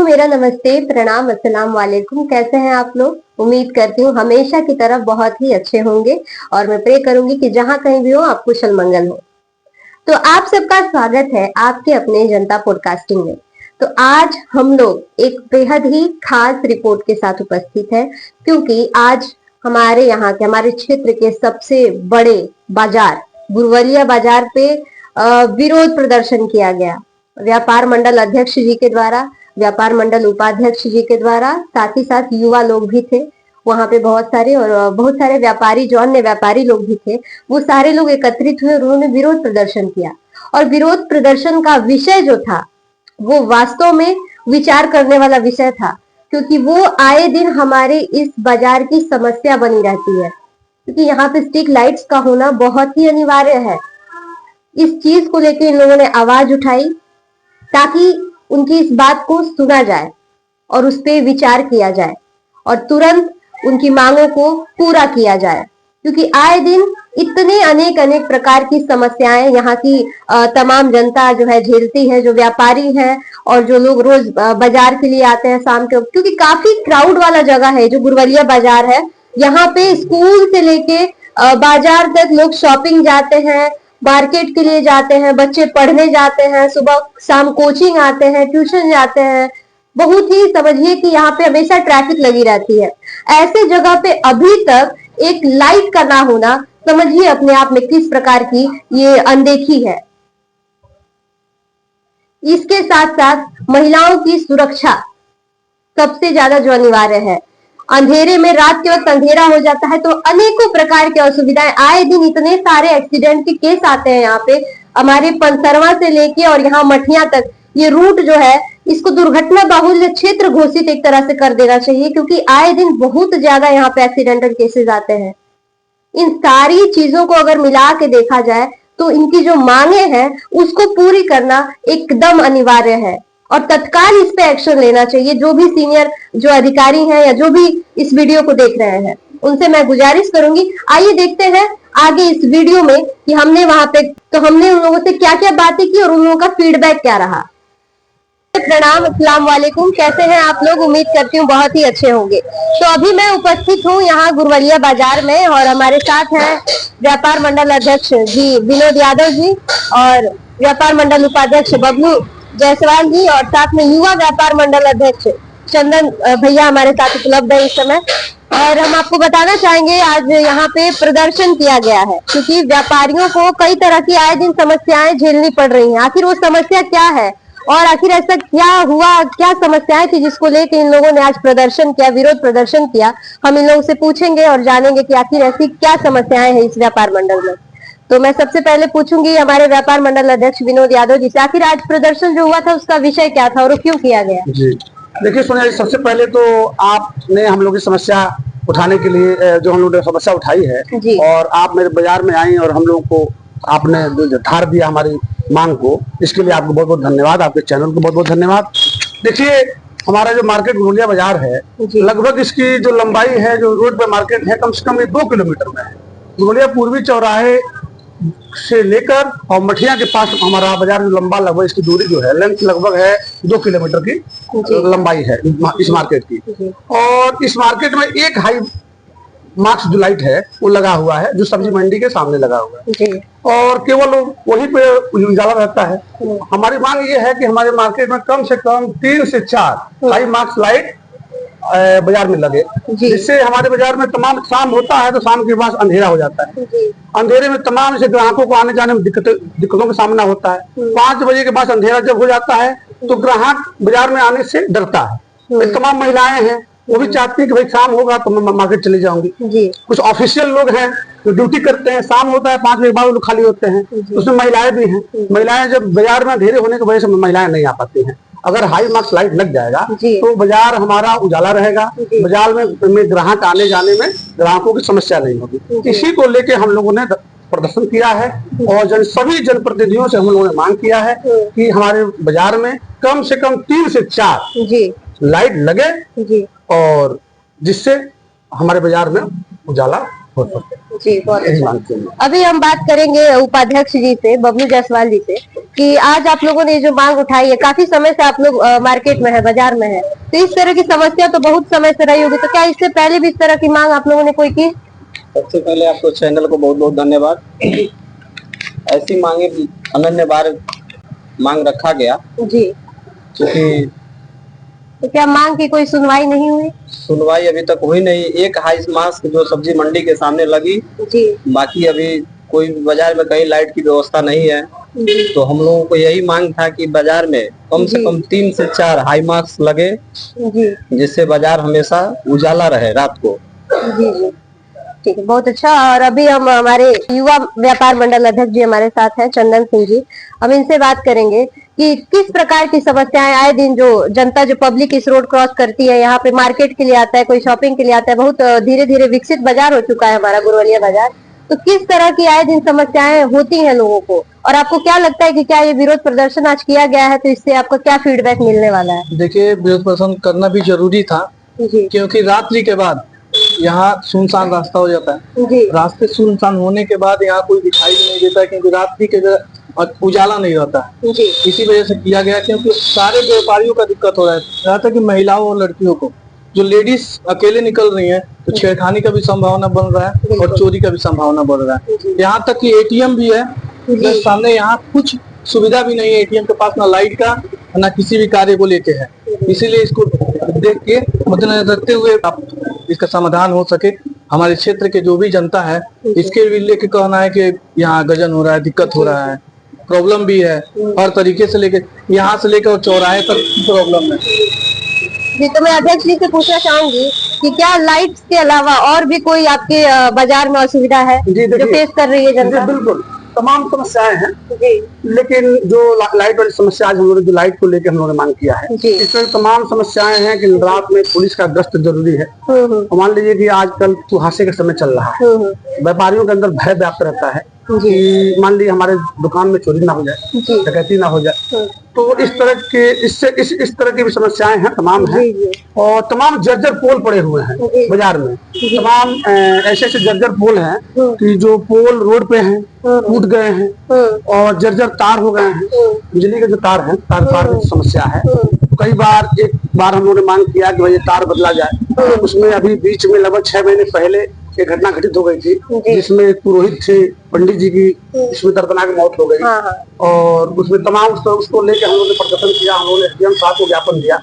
सबको मेरा नमस्ते, प्रणाम, अस्सलाम वालेकुम। कैसे हैं आप लोग? उम्मीद करती हूँ हमेशा की तरह बहुत ही अच्छे होंगे और मैं प्रे करूंगी कि जहां कहीं भी हो आप कुशल मंगल हो। तो आप सबका स्वागत है आपके अपने जनता पॉडकास्टिंग में। तो आज हम लोग एक बेहद ही खास रिपोर्ट के साथ उपस्थित है, क्योंकि आज हमारे यहाँ के हमारे क्षेत्र के सबसे बड़े बाजार गुरवलिया बाजार पे विरोध प्रदर्शन किया गया। व्यापार मंडल अध्यक्ष जी के द्वारा, व्यापार मंडल उपाध्यक्ष जी के द्वारा, साथ ही साथ युवा लोग भी थे वहां पे बहुत सारे, और बहुत सारे व्यापारी जो अन्य व्यापारी लोग भी थे, वो सारे लोग एकत्रित हुए और उन्होंने विरोध प्रदर्शन किया। और विरोध प्रदर्शन का विषय जो था वो वास्तव में विचार करने वाला विषय था, क्योंकि वो आए दिन हमारे इस बाजार की समस्या बनी रहती है, क्योंकि यहाँ पे स्ट्रीट लाइट्स का होना बहुत ही अनिवार्य है। इस चीज को लेकर इन लोगों ने आवाज उठाई ताकि उनकी इस बात को सुना जाए और उस पर विचार किया जाए और तुरंत उनकी मांगों को पूरा किया जाए, क्योंकि आए दिन इतने अनेक प्रकार की समस्याएं यहाँ की तमाम जनता जो है झेलती है, जो व्यापारी है और जो लोग रोज बाजार के लिए आते हैं शाम के, क्योंकि काफी क्राउड वाला जगह है जो गुरवलिया बाजार है। यहाँ पे स्कूल से लेके बाजार तक लोग शॉपिंग जाते हैं, मार्केट के लिए जाते हैं, बच्चे पढ़ने जाते हैं, सुबह शाम कोचिंग आते हैं, ट्यूशन जाते हैं। बहुत ही समझिए कि यहाँ पे हमेशा ट्रैफिक लगी रहती है। ऐसे जगह पे अभी तक एक लाइट का ना होना, समझिए अपने आप में किस प्रकार की ये अनदेखी है। इसके साथ साथ महिलाओं की सुरक्षा सबसे ज्यादा जो अनिवार्य है। अंधेरे में, रात के वक्त अंधेरा हो जाता है तो अनेकों प्रकार की असुविधाएं, आए दिन इतने सारे एक्सीडेंट के केस आते हैं यहाँ पे। हमारे पंसरवा से लेके और यहाँ मठिया तक ये रूट जो है, इसको दुर्घटना बाहुल्य क्षेत्र घोषित एक तरह से कर देना चाहिए, क्योंकि आए दिन बहुत ज्यादा यहाँ पे एक्सीडेंटल केसेस आते हैं। इन सारी चीजों को अगर मिला के देखा जाए तो इनकी जो मांगे हैं उसको पूरी करना एकदम अनिवार्य है और तत्काल इस पे एक्शन लेना चाहिए। जो भी सीनियर जो अधिकारी हैं या जो भी इस वीडियो को देख रहे हैं, उनसे मैं गुजारिश करूंगी। आइए देखते हैं आगे इस वीडियो में कि हमने वहां पे हमने उन लोगों से क्या क्या बातें की और उन लोगों का फीडबैक क्या रहा। प्रणाम, अस्सलाम वालेकुम। कैसे हैं आप लोग? उम्मीद करती हूँ बहुत ही अच्छे होंगे। तो अभी मैं उपस्थित हूँ यहाँ गुरवलिया बाजार में और हमारे साथ हैं व्यापार मंडल अध्यक्ष जी विनोद यादव जी और व्यापार मंडल उपाध्यक्ष बबलू जायसवाल जी और साथ में युवा व्यापार मंडल अध्यक्ष चंदन भैया हमारे साथ उपलब्ध है इस समय। और हम आपको बताना चाहेंगे आज यहाँ पे प्रदर्शन किया गया है, क्योंकि व्यापारियों को कई तरह की आए दिन समस्याएं झेलनी पड़ रही हैं। आखिर वो समस्या क्या है और आखिर ऐसा क्या हुआ, क्या समस्याएं थी जिसको लेकर इन लोगों ने आज प्रदर्शन किया, विरोध प्रदर्शन किया। हम इन लोगों से पूछेंगे और जानेंगे कि आखिर ऐसी क्या समस्याएं हैं इस व्यापार मंडल में। तो मैं सबसे पहले पूछूंगी हमारे व्यापार मंडल अध्यक्ष विनोद यादव जी से, आखिर आज प्रदर्शन जो हुआ था उसका विषय क्या था और क्यों किया गया? जी देखिए सोनिया जी, सबसे पहले तो आपने हम लोग की समस्या उठाने के लिए जो हम लोग ने समस्या उठाई है और आप मेरे बाजार में आई और हम लोगों को आपने जो धार दिया हमारी मांग को, इसके लिए आपको बहुत बहुत धन्यवाद, आपके चैनल को बहुत बहुत धन्यवाद। देखिए हमारा जो मार्केट गुरवलिया बाजार है, लगभग इसकी जो लंबाई है, जो रोड पे मार्केट है, कम से कम ये 2 किलोमीटर में है। गुरवलिया पूर्वी चौराहे से लेकर और मठिया के पास हमारा बाजार जो लंबा, लगभग इसकी दूरी जो है, लेंथ लगभग है 2 किलोमीटर की लंबाई है इस मार्केट की। और इस मार्केट में एक हाई मार्क्स जो लाइट है वो लगा हुआ है, जो सब्जी मंडी के सामने लगा हुआ है और केवल वहीं पे उजाला रहता है। हमारी मांग ये है कि हमारे मार्केट में कम से कम 3 से 4 हाई मार्क्स लाइट बाजार में लगे, जिससे हमारे बाजार में तमाम, शाम होता है तो शाम के बाद अंधेरा हो जाता है। अंधेरे में तमाम से ग्राहकों को आने जाने में दिक्कतों का सामना होता है। 5 बजे के बाद अंधेरा जब हो जाता है तो ग्राहक बाजार में आने से डरता है। तमाम महिलाएं हैं, वो भी चाहती है कि भाई शाम होगा तो मैं मार्केट चली जाऊंगी। कुछ ऑफिशियल लोग हैं जो ड्यूटी करते हैं, शाम होता है 5 बजे के बाद वो खाली होते हैं, उसमें महिलाएं भी हैं। महिलाएं जब बाजार में अंधेरे होने की वजह से महिलाएं नहीं आ पाती हैं। अगर हाई मार्क्स लाइट लग जाएगा तो बाजार हमारा उजाला रहेगा, बाजार में ग्राहक आने जाने में ग्राहकों की समस्या नहीं होगी। इसी को लेके हम लोगों ने प्रदर्शन किया है और सभी जनप्रतिनिधियों से हम लोगों ने मांग किया है कि हमारे बाजार में कम से कम 3 से 4 लाइट लगे और जिससे हमारे बाजार में उजाला हो सके। जी, बहुत यही अच्छा। मांगते हैं। अभी हम बात करेंगे उपाध्यक्ष जी से, बबलू जायसवाल जी से, कि आज आप लोगों ने जो मांग उठाई है, काफी समय से आप लोग मार्केट में है, बाजार में है, तो इस तरह की समस्या तो बहुत समय से रही होगी, तो क्या इससे पहले भी इस तरह की मांग आप लोगों ने कोई की? सबसे पहले आपको चैनल को बहुत बहुत धन्यवाद। ऐसी मांगे अनन्य बार मांग रखा गया, जी, क्योंकि तो क्या मांग की कोई सुनवाई नहीं हुई? सुनवाई अभी तक हुई नहीं। एक हाई मास्क जो सब्जी मंडी के सामने लगी, जी, बाकी अभी कोई बाजार में कहीं लाइट की व्यवस्था नहीं है। जी, तो हम लोगों को यही मांग था कि बाजार में कम से जी। कम 3 से 4 हाई मास्क लगे, जी, जिससे बाजार हमेशा उजाला रहे रात को। जी, जी, ठीक है, बहुत अच्छा। और अभी हम हमारे युवा व्यापार मंडल अध्यक्ष जी हमारे साथ हैं, चंदन सिंह जी, हम इनसे बात करेंगे कि किस प्रकार की समस्याएं आए दिन जो जनता, जो पब्लिक इस रोड क्रॉस करती है, यहाँ पे मार्केट के लिए आता है, कोई शॉपिंग के लिए आता है, बहुत धीरे धीरे विकसित बाजार हो चुका है हमारा गुरवलिया बाजार, तो किस तरह की आए दिन समस्याएं होती हैं लोगों को, और आपको क्या लगता है कि क्या ये विरोध प्रदर्शन आज किया गया है तो इससे आपको क्या फीडबैक मिलने वाला है? देखिए, विरोध प्रदर्शन करना भी जरूरी था, जी, क्योंकि रात्रि के बाद यहाँ सुनसान रास्ता हो जाता है। जी, रास्ते सुनसान होने के बाद यहाँ कोई दिखाई भी नहीं देता, क्योंकि रात्रि के उजाला नहीं रहता है। जी, इसी वजह से किया गया, क्योंकि सारे व्यापारियों का दिक्कत हो रहा है, यहाँ तक कि महिलाओं और लड़कियों को, जो लेडीज अकेले निकल रही हैं, तो छेड़खानी का भी संभावना बन रहा है और चोरी का भी संभावना बढ़ रहा है। यहाँ तक कि एटीएम भी है, जी, सामने यहाँ कुछ सुविधा भी नहीं है एटीएम के पास, ना लाइट का ना किसी भी कार्य को लेके है। इसीलिए इसको देख के मद्देनजर रखते हुए आप इसका समाधान हो सके। हमारे क्षेत्र के जो भी जनता है, इसके भी लेके कहना है कि यहाँ गजन हो रहा है, दिक्कत हो रहा है, प्रॉब्लम भी है हर तरीके से, लेके यहाँ से लेकर चौराहे तक प्रॉब्लम है। जी, तो मैं अध्यक्ष जी से पूछना चाहूंगी कि क्या लाइट्स के अलावा और भी कोई आपके बाजार में असुविधा है जी, देखिए, जो फेस कर रही है जी, जनता? बिल्कुल तमाम समस्याएं हैं, जी, लेकिन जो लाइट वाली समस्या आज हम लोगों ने, जो लाइट को लेकर हम लोगों ने मांग किया है, जी। इसमें तमाम समस्याएं हैं कि रात में पुलिस का गश्त जरूरी है। और मान लीजिए कि आजकल कुहासे का समय चल रहा है, व्यापारियों के अंदर भय व्याप्त रहता है कि मान लीजिए हमारे दुकान में चोरी ना हो जाए, जी, डकैती ना हो जाए, तो इस तरह के इस तरह की भी समस्याएं हैं, तमाम हैं। जी, जी, और तमाम जर्जर पोल पड़े हुए हैं जी। बाजार में, तमाम ऐसे ऐसे जर्जर पोल हैं कि जो पोल रोड पे हैं, टूट गए हैं, और जर्जर तार हो गए हैं, बिजली के जो तार हैं, तार की समस्या है। तो कई बार, एक बार हम लोगों ने मांग किया कि भाई ये तार बदला जाए। उसमें अभी बीच में लगभग 6 महीने पहले एक घटना घटित हो गई थी, जिसमें एक पुरोहित थे, पंडित जी की इसमें दर्दनाक मौत हो गई। हाँ, हाँ। और उसमें तमाम उसको लेकर हम लोगों ने प्रदर्शन किया, हम लोगों ने एसडीएम साहब को ज्ञापन दिया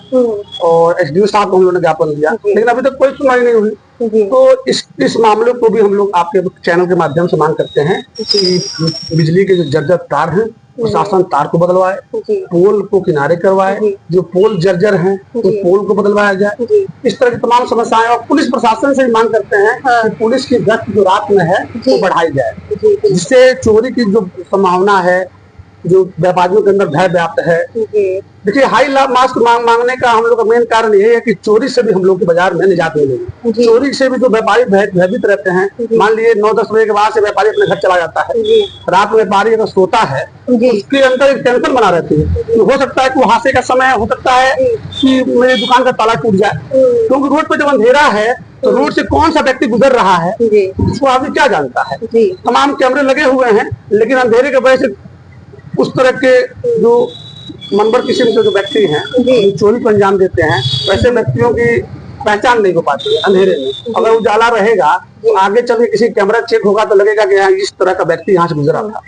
और एसडीओ साहब को हम लोगों ने ज्ञापन दिया, लेकिन अभी तक कोई सुनवाई नहीं हुई। जी, तो इस मामले को भी हम लोग आपके चैनल के माध्यम से मांग करते हैं कि बिजली के जो जर्जर तार हैं, प्रशासन तार को बदलवाए, जी, पोल को किनारे करवाए, जो पोल जर्जर हैं तो पोल को बदलवाया जाए। जी, इस तरह की तमाम समस्याएं, और पुलिस प्रशासन से भी मांग करते हैं हाँ। कि पुलिस की गश्त जो रात में है वो बढ़ाई जाए, जी, जिससे चोरी की जो संभावना है, जो व्यापारियों के अंदर भय व्याप्त है। जी, देखिए, हाई मास्क मांगने का हम लोग का मेन कारण ये है कि चोरी से भी हम लोग के बाजार में निजात मिलेगी। जी। चोरी से भी जो व्यापारी भयभीत रहते हैं, मान लीजिए 9-10 बजे के बाद से व्यापारी अपने घर चला जाता है, जी, रात में व्यापारी अगर सोता है, जी, उसके अंदर एक टेंशन बना रहती है कि हो सकता है कि हादसे का समय हो सकता है कि मेरी दुकान का ताला टूट जाए, क्योंकि रोड पे जब अंधेरा है तो रोड से कौन सा व्यक्ति गुजर रहा है जी, उसको आदमी क्या जानता है। जी, तमाम कैमरे लगे हुए हैं, लेकिन अंधेरे की वजह से उस तरह के जो मनबर किस्म के जो व्यक्ति हैं, जो चोरी को अंजाम देते हैं, वैसे व्यक्तियों की पहचान नहीं हो पाती है अंधेरे में। अगर उजाला रहेगा तो आगे चल के किसी कैमरा चेक होगा तो लगेगा कि यहाँ इस तरह का व्यक्ति यहाँ से गुजरा था।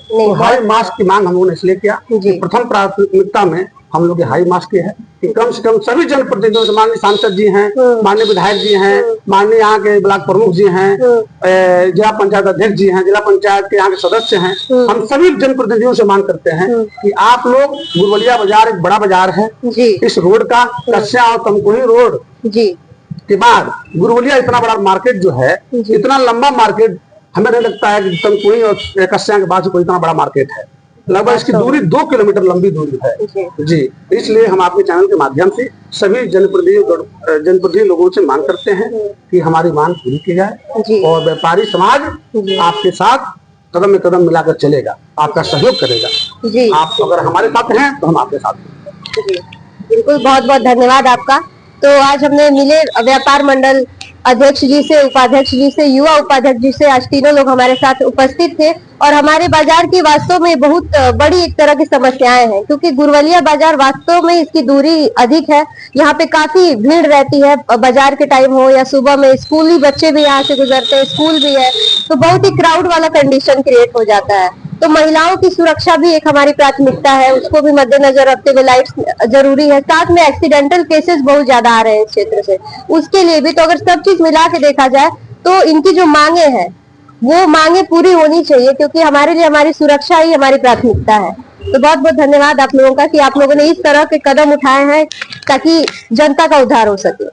तो हाई मास्क की मांग हम लोगों ने इसलिए किया कि प्रथम प्राथमिकता में हम लोग हाई मास्क की है कि कम से कम सभी जनप्रतिनिधियों से, माननीय सांसद जी हैं, माननीय विधायक जी हैं, माननीय यहाँ के ब्लॉक प्रमुख जी हैं, जिला पंचायत अध्यक्ष जी हैं, जिला पंचायत के यहाँ के सदस्य हैं, हम सभी जनप्रतिनिधियों से मांग करते हैं कि आप लोग, गुरवलिया बाजार एक बड़ा बाजार है, इस रोड का कस्या और तमकुही रोड के बाद गुरवलिया इतना बड़ा मार्केट जो है, इतना लंबा मार्केट हमें नहीं लगता है कि तमकुही और कस्या के बाद कोई इतना बड़ा मार्केट है। लगभग इसकी दूरी 2 किलोमीटर लंबी दूरी है जी। इसलिए हम आपके चैनल के माध्यम से सभी जनप्रतिनिधि लोगों से मांग करते हैं कि हमारी मांग पूरी की जाए, और व्यापारी समाज आपके साथ कदम में कदम मिलाकर चलेगा, आपका सहयोग करेगा। आप अगर हमारे साथ हैं तो हम आपके साथ हैं। बिल्कुल, बहुत बहुत धन्यवाद आपका। तो आज हमने मिले व्यापार मंडल अध्यक्ष जी से, उपाध्यक्ष जी से, युवा उपाध्यक्ष जी से, आज तीनों लोग हमारे साथ उपस्थित थे। और हमारे बाजार की वास्तव में बहुत बड़ी एक तरह की समस्याएं हैं, क्योंकि गुरवलिया बाजार वास्तव में इसकी दूरी अधिक है। यहाँ पे काफी भीड़ रहती है, बाजार के टाइम हो या सुबह में। स्कूली बच्चे भी यहाँ से गुजरते हैं, स्कूल भी है, तो बहुत ही क्राउड वाला कंडीशन क्रिएट हो जाता है। तो महिलाओं की सुरक्षा भी एक हमारी प्राथमिकता है, उसको भी मद्देनजर रखते हुए लाइट्स जरूरी है। साथ में एक्सीडेंटल केसेस बहुत ज्यादा आ रहे हैं इस क्षेत्र से, उसके लिए भी। तो अगर सब चीज मिला के देखा जाए तो इनकी जो मांगे हैं वो मांगे पूरी होनी चाहिए, क्योंकि हमारे लिए हमारी सुरक्षा ही हमारी प्राथमिकता है। तो बहुत बहुत धन्यवाद आप लोगों का कि आप लोगों ने इस तरह के कदम उठाए हैं ताकि जनता का उद्धार हो सके।